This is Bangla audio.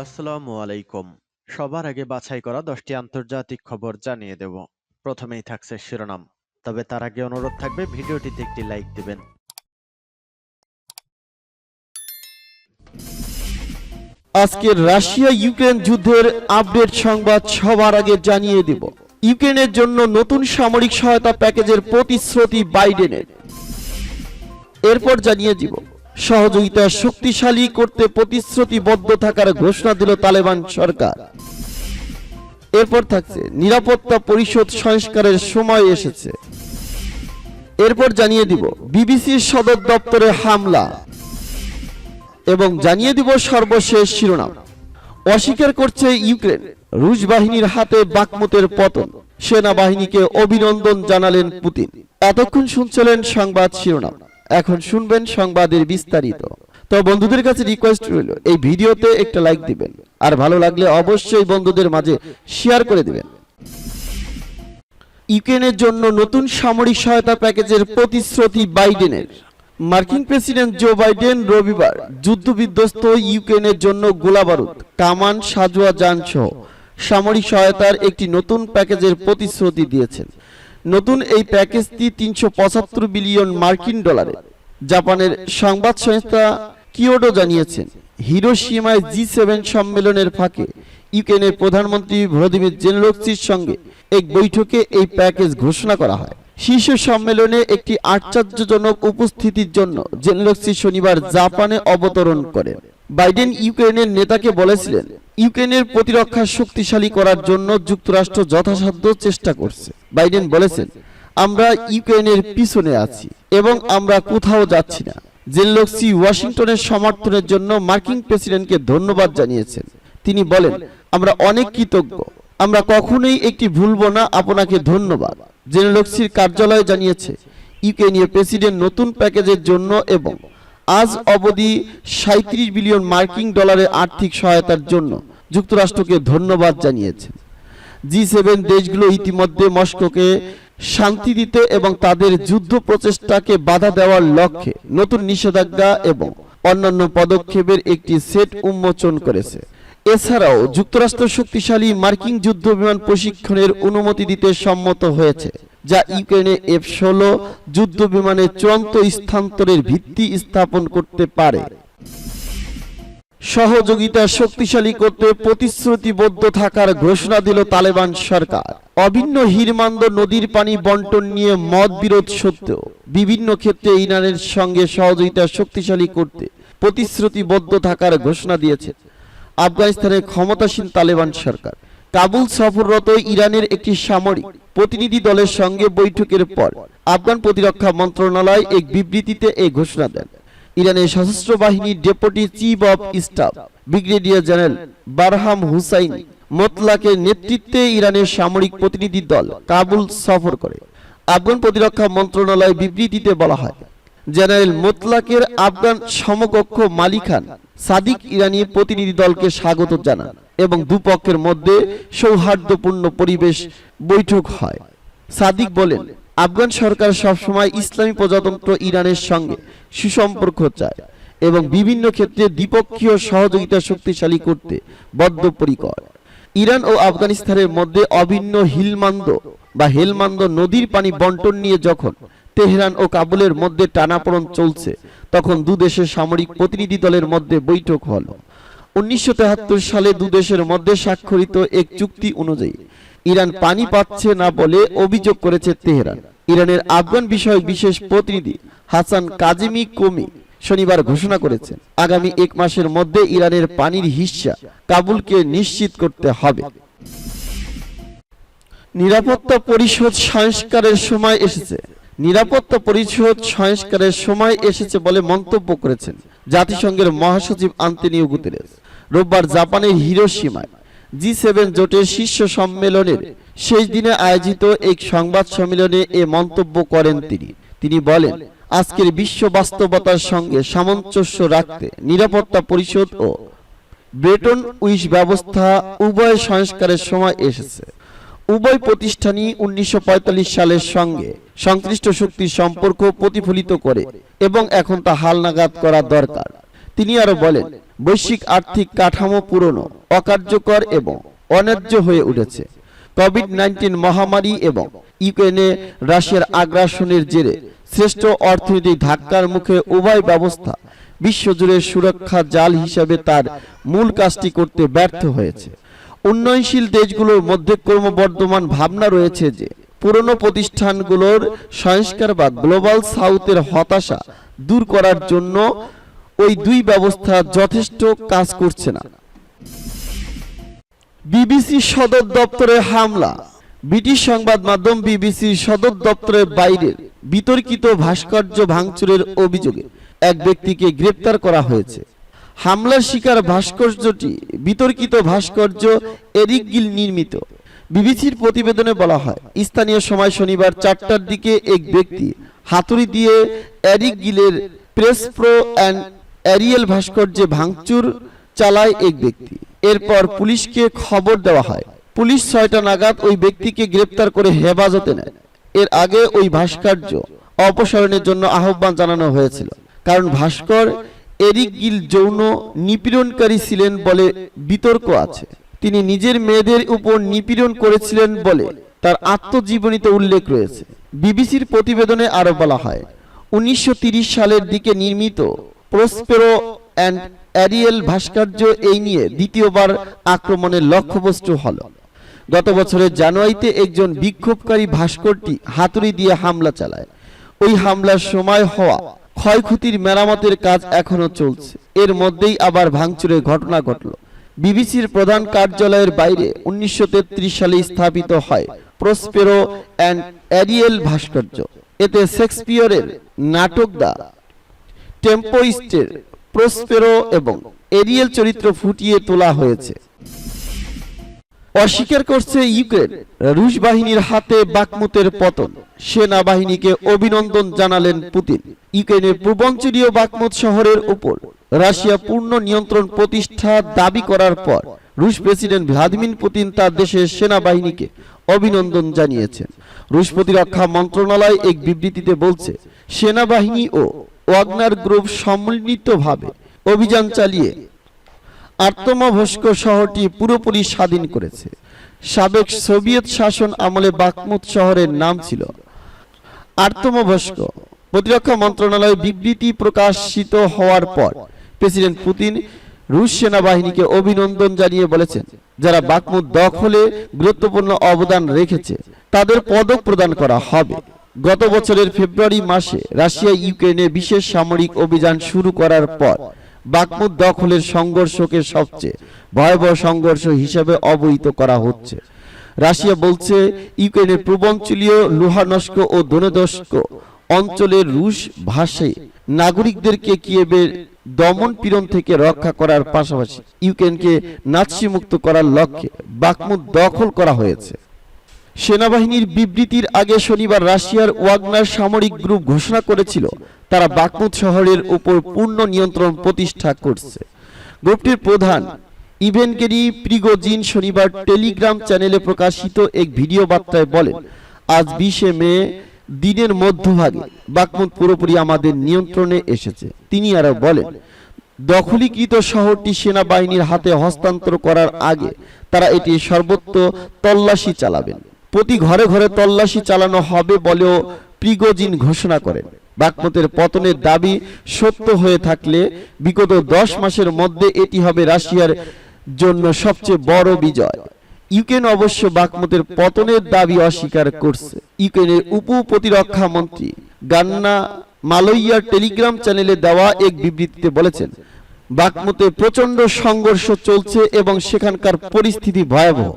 আসসালামু আলাইকুম। সবার আগে বাছাই করা 10টি আন্তর্জাতিক খবর জানিয়ে দেব। প্রথমেই থাকছে শিরোনাম। তবে তার আগে অনুরোধ থাকবে ভিডিওটিতে একটি লাইক দিবেন। আজকের রাশিয়া ইউক্রেন যুদ্ধের আপডেট সংবাদ সবার আগে জানিয়ে দেব। ইউক্রেনের জন্য নতুন সামরিক সহায়তা প্যাকেজের প্রতিশ্রুতি বাইডেনের। এরপর জানিয়ে দিব সহযোগিতা শক্তিশালী করতে প্রতিশ্রুতিবদ্ধ থাকার ঘোষণা দিল তালেবান সরকার। এরপর থাকছে নিরাপত্তা পরিষদ সংস্কারের সময় এসেছে। এরপর জানিয়ে দিব বিবিসির সদর দপ্তরে হামলা এবং জানিয়ে দিব সর্বশেষ শিরোনাম। অস্বীকার করছে ইউক্রেন, রুশ বাহিনীর হাতে বাকমুতের পতন, সেনাবাহিনীকে অভিনন্দন জানালেন পুতিন। এতক্ষণ শুনছিলেন সংবাদ শিরোনাম, এখন শুনবেন সংবাদের বিস্তারিত। তো বন্ধুদের কাছে রিকোয়েস্ট রইল এই ভিডিওতে একটা লাইক দিবেন, আর ভালো লাগলে অবশ্যই বন্ধুদের মাঝে শেয়ার করে দিবেন। ইউক্রেনের জন্য নতুন সামরিক সহায়তা প্যাকেজের প্রতিশ্রুতি বাইডেনের। মার্কিন প্রেসিডেন্ট জো বাইডেন রবিবার যুদ্ধবিধ্বস্ত ইউক্রেনের জন্য গোলাবারুদ, কামান, সাজোয়া যান সহ সামরিক সহায়তার একটি নতুন প্যাকেজের প্রতিশ্রুতি দিয়েছেন। নতুন এই প্যাকেজটি 375 বিলিয়ন মার্কিন ডলারে। জাপানের সংবাদ সংস্থা কিয়োডো জানিয়েছেন, হিরোশিমায় G7 সম্মেলনের ফাঁকে ইউক্রেনের প্রধানমন্ত্রী ভলোদিমির জেলেনস্কির সঙ্গে এক বৈঠকে এই প্যাকেজ ঘোষণা করা হয়। শীর্ষ সম্মেলনে একটি আশ্চর্যজনক উপস্থিতির জন্য জেলেনস্কি শনিবার জাপানে অবতরণ করেন। বাইডেন ইউক্রেনের নেতাকে বলেছিলেন, ইউক্রেনের প্রতিরক্ষা শক্তিশালী করার জন্য যুক্তরাষ্ট্র যথাসাধ্য চেষ্টা করছে। বাইডেন বলেছেন, আমরা ইউক্রেনের পিছনে আছি এবং আমরা কোথাও যাচ্ছি না। জেলেনস্কি ওয়াশিংটনের সমর্থনের জন্য মার্কিন প্রেসিডেন্টকে ধন্যবাদ জানিয়েছেন। তিনি বলেন, আমরা অনেক কৃতজ্ঞ, আমরা কখনোই একটি ভুলব না, আপনাকে ধন্যবাদ। জেলেনস্কির কার্যালয় জানিয়েছে, ইউক্রেনীয় প্রেসিডেন্ট নতুন প্যাকেজের জন্য এবং আজ অবধি 37 বিলিয়ন মার্কিন ডলারের আর্থিক সহায়তার জন্য যুক্তরাষ্ট্রকে ধন্যবাদ জানিয়েছেন। G7 দেশগুলো ইতিমধ্যে মস্কোকে শান্তি দিতে এবং তাদের যুদ্ধ প্রচেষ্টাকে বাধা দেওয়ার লক্ষ্যে নতুন নিষেধাজ্ঞা এবং অন্যান্য পদক্ষেপের একটি সেট উন্মোচন করেছে। এছাড়াও যুক্তরাষ্ট্র শক্তিশালী মার্কিন যুদ্ধ বিমান প্রশিক্ষণের অনুমতি দিতে সম্মত হয়েছে, যা ইউক্রেনে F-16 যুদ্ধ বিমানের চূড়ান্ত স্থানান্তরের ভিত্তি স্থাপন করতে পারে। সহযোগিতা শক্তিশালী করতে প্রতিশ্রুতিবদ্ধ থাকার ঘোষণা দিল তালেবান সরকার। অভিন্ন হিরমান্দ নদীর পানি বন্টন নিয়ে মতবিরোধ সত্ত্বেও বিভিন্ন ক্ষেত্রে ইরানের সঙ্গে সহযোগিতা শক্তিশালী করতে প্রতিশ্রুতিবদ্ধ থাকার ঘোষণা দিয়েছে আফগানিস্তানের ক্ষমতাসীন তালেবান সরকার। কাবুল সফররত ইরানের একটি সামরিক প্রতিনিধি দলের সঙ্গে বৈঠকের পর আফগান প্রতিরক্ষা মন্ত্রণালয় এক বিবৃতিতে এই ঘোষণা দেন। ইরানের সশস্ত্র বাহিনীর deputy chief of staff brigadier general Bahram Hussain মোতলাকের নেতৃত্বে ইরানের সামরিক প্রতিনিধি দল কাবুল সফর করে। আফগান প্রতিরক্ষা মন্ত্রণালয় বিবৃতিতে বলা হয়, জেনারেল মোতলাকের আফগান সমকক্ষ মালি খান সাদিক ইরানি প্রতিনিধি দলকে স্বাগত জানান এবং দুপক্ষের মধ্যে সৌহার্দ্যপূর্ণ পরিবেশ বৈঠক হয়। সাদিক বলেন, আফগান সরকার সবসময় ইসলামী প্রজাতন্ত্র ইরানের সঙ্গে সুসম্পর্ক চায় এবং বিভিন্ন ক্ষেত্রে দ্বিপক্ষীয় সহযোগিতা শক্তিশালী করতে বদ্ধপরিকর। ইরান ও আফগানিস্তানের মধ্যে অভিন্ন হেলমান্দ নদীর পানি বন্টন নিয়ে যখন তেহরান ও কাবুলের মধ্যে টানাপোড়েন চলছে, তখন দুদেশের সামরিক প্রতিনিধি দলের মধ্যে বৈঠক হল। 1973 সালে দুদেশের মধ্যে স্বাক্ষরিত এক চুক্তি অনুযায়ী ইরান পানি পাচ্ছে না বলে অভিযোগ করেছে তেহরান। ইরানের আফগান বিষয়ক বিশেষ প্রতিনিধি হাসান কাজিমি কোমি শনিবার ঘোষণা করেছেন, আগামী 1 মাসের মধ্যে ইরানের পানির হিস্সা কাবুলকে নিশ্চিত করতে হবে। নিরাপত্তা পরিষদ সংস্কারের সময় এসেছে। নিরাপত্তা পরিষদ সংস্কারের সময় এসেছে বলে মন্তব্য করেছেন জাতিসংঘের মহাসচিব আন্তোনিও গুতেরেস। রোববার জাপানের হিরোশিমায় G7 জোটের শীর্ষ সম্মেলনের শেষ দিনে আয়োজিত এক সংবাদ সম্মেলনে এ মন্তব্য করেন তিনি বলেন, আজকের বিশ্ব বাস্তবতার সঙ্গে সামঞ্জস্য রাখতে নিরাপত্তা পরিষদ ও ব্রেটন উইডস ব্যবস্থা উভয় সংস্কারের সময় এসেছে। উভয় প্রতিষ্ঠানই 1945 সালের সঙ্গে সংশ্লিষ্ট শক্তির সম্পর্ক প্রতিফলিত করে এবং এখন তা হালনাগাদ করা দরকার। তিনি আরো বলেন, বৈশ্বিক আর্থিক কাঠামো পুরনো, অকার্যকর এবং অন্যায্য হয়ে উঠেছে। কোভিড-19 মহামারী এবং ইউক্রেনে রাশিয়ার আগ্রাসনের জেরে শ্রেষ্ঠ অর্থনৈতিক ধাক্কার মুখে উভয় ব্যবস্থা বিশ্বজুড়ে সুরক্ষা জাল হিসাবে তার মূল কাজটি করতে ব্যর্থ হয়েছে। উন্নয়নশীল দেশগুলোর মধ্যে ক্রমবর্ধমান ভাবনা রয়েছে যে পুরনো প্রতিষ্ঠানগুলোর সংস্কার বা গ্লোবাল সাউথের হতাশা দূর করার জন্য ওই দুই ব্যবস্থা যথেষ্ট কাজ করছে না। বিবিসি সদর দপ্তরে হামলা। ব্রিটিশ সংবাদ মাধ্যম বিবিসির সদর দপ্তরের বাইরের বিতর্কিত ভাস্কর্য ভাঙচুরের অভিযোগে এক ব্যক্তিকে গ্রেপ্তার করা হয়েছে। হামলার শিকার ভাস্কর্যটি বিতর্কিত ভাস্কর্য এরিক গিল নির্মিত। বিবিসির প্রতিবেদনে বলা হয়, স্থানীয় সময় শনিবার 4টার দিকে এক ব্যক্তি হাতুড়ি দিয়ে এরিক গিলের প্রেস প্রো অ্যান্ড এরিয়েল ভাস্কর্যে ভাঙচুর চালায় এক ব্যক্তি। এরপর পুলিশকে খবর দেওয়া হয়। পুলিশ 6টা নাগাদ ওই ব্যক্তিকে গ্রেপ্তার করে হেফাজতে নেয়। এর আগে ওই ভাস্কর্য অপসারণের জন্য আহ্বান জানানো হয়েছিল, কারণ ভাস্কর এরিক গিল যৌন নিপীড়নকারী ছিলেন বলে বিতর্ক আছে। তিনি নিজের মেয়েদের উপর নিপীড়ন করেছিলেন বলে তার আত্মজীবনীতে উল্লেখ রয়েছে। বিবিসির প্রতিবেদনে আরো বলা হয়, 1930 সালের দিকে নির্মিত প্রসপেরো অ্যান্ড এরিয়েল ভাস্কর্য এই নিয়ে দ্বিতীয়বার আক্রমণের লক্ষ্যবস্তু হল। গত বছরের জানুয়ারিতে একজন বিক্ষোভকারী ভাস্করটি হাতুড়ি দিয়ে হামলা চালায়। ওই হামলার সময় হওয়া ক্ষয়ক্ষতির মেরামতের কাজ এখনো চলছে। এর মধ্যেই আবার ভাঙচুরের ঘটনা ঘটল। বিবিসির প্রধান কার্যালয়ের বাইরে 1933 সালে স্থাপিত হয় প্রসপেরো অ্যান্ড এরিয়েল ভাস্কর্য। এতে শেক্সপিয়রের নাটক দ্য টেম্পোস্টের প্রসপেরো এবং এরিয়েল চরিত্র ফুটিয়ে তোলা হয়েছে। অস্বীকার করছে ইউক্রেন। রুশ বাহিনীর হাতে বাকমুতের পতন। সেনাবাহিনীকে অভিনন্দন জানালেন পুতিন। ইউক্রেনের পূর্বাঞ্চলীয় বাকমুত শহরের উপর রাশিয়া পূর্ণ নিয়ন্ত্রণ প্রতিষ্ঠা দাবি করার পর রুশ প্রেসিডেন্ট ভ্লাদিমির পুতিন তার দেশের সেনাবাহিনীকে অভিনন্দন জানিয়েছেন। রুশ প্রতিরক্ষা মন্ত্রণালয় এক বিবৃতিতে বলছে, সেনাবাহিনী ও ওয়াগনার গ্রুপ সম্মিলিতভাবে অভিযান চালিয়ে আর্তমাভস্ক শহরটি পুরোপুরি স্বাধীন করেছে। সাবেক সোভিয়েত শাসন আমলে বাকমুত শহরের নাম ছিল আর্তমাভস্ক। প্রতিরক্ষা মন্ত্রণালয় বিবৃতি প্রকাশিত হওয়ার পর প্রেসিডেন্ট পুতিন রুশ সেনাবাহিনীকে অভিনন্দন জানিয়ে বলেছেন, যারা বাকমুত দখলে গুরুত্বপূর্ণ অবদান রেখেছে তাদের পদক প্রদান করা হবে। গত বছরের ফেব্রুয়ারি মাসে রাশিয়া ইউক্রেনে বিশেষ সামরিক অভিযান শুরু করার পর বাকমুত দখলের সংঘর্ষকে সবচেয়ে ভয়াবহ সংঘর্ষ হিসেবে অবহিত করা হচ্ছে। রাশিয়া বলছে, ইউক্রেনের পূর্বাঞ্চলীয় লুহানস্ক ও দোনেৎস্ক অঞ্চলের রুশ ভাষী নাগরিকদেরকে কিয়েভের দমন পীড়ন থেকে রক্ষা করার পাশাপাশি ইউক্রেনকে নাৎসি মুক্ত করার লক্ষ্যে বাকমুত দখল করা হয়েছে। সেনাবাহিনীর বিবৃতির আগে শনিবার রাশিয়ার ওয়াগনার সামরিক গ্রুপ ঘোষণা করেছিল তারা বাকমুত শহরের উপর পূর্ণ নিয়ন্ত্রণ প্রতিষ্ঠা করছে। গ্রুপটির প্রধান ইভেনগেরি প্রিগোজিন শনিবার টেলিগ্রাম চ্যানেলে প্রকাশিত এক ভিডিও বার্তায় বলেন, আজ 20 মে দিনের মধ্যভাগে বাকমুত পুরোপুরি আমাদের নিয়ন্ত্রণে এসেছে। তিনি আরো বলেন, দখলীকৃত শহরটি সেনাবাহিনীর হাতে হস্তান্তর করার আগে তারা এটি সর্বত্র তল্লাশি চালাবেন। প্রতি ঘরে ঘরে তল্লাশি চালানো হবে বলেও প্রিগোজিন ঘোষণা করেন। বাকমুতের পতনের দাবি সত্য হয়ে থাকলে বিগত 10 মাসের মধ্যে এটি হবে রাশিয়ার জন্য সবচেয়ে বড় বিজয়। ইউক্রেন অবশ্য বাকমুতের পতনের দাবি অস্বীকার করছে। ইউক্রেনের উপ প্রতিরক্ষা মন্ত্রী গান্না মালইয়ার টেলিগ্রাম চ্যানেলে দেওয়া এক বিবৃতিতে বলেছেন, বাকমুতে প্রচন্ড সংঘর্ষ চলছে এবং সেখানকার পরিস্থিতি ভয়াবহ।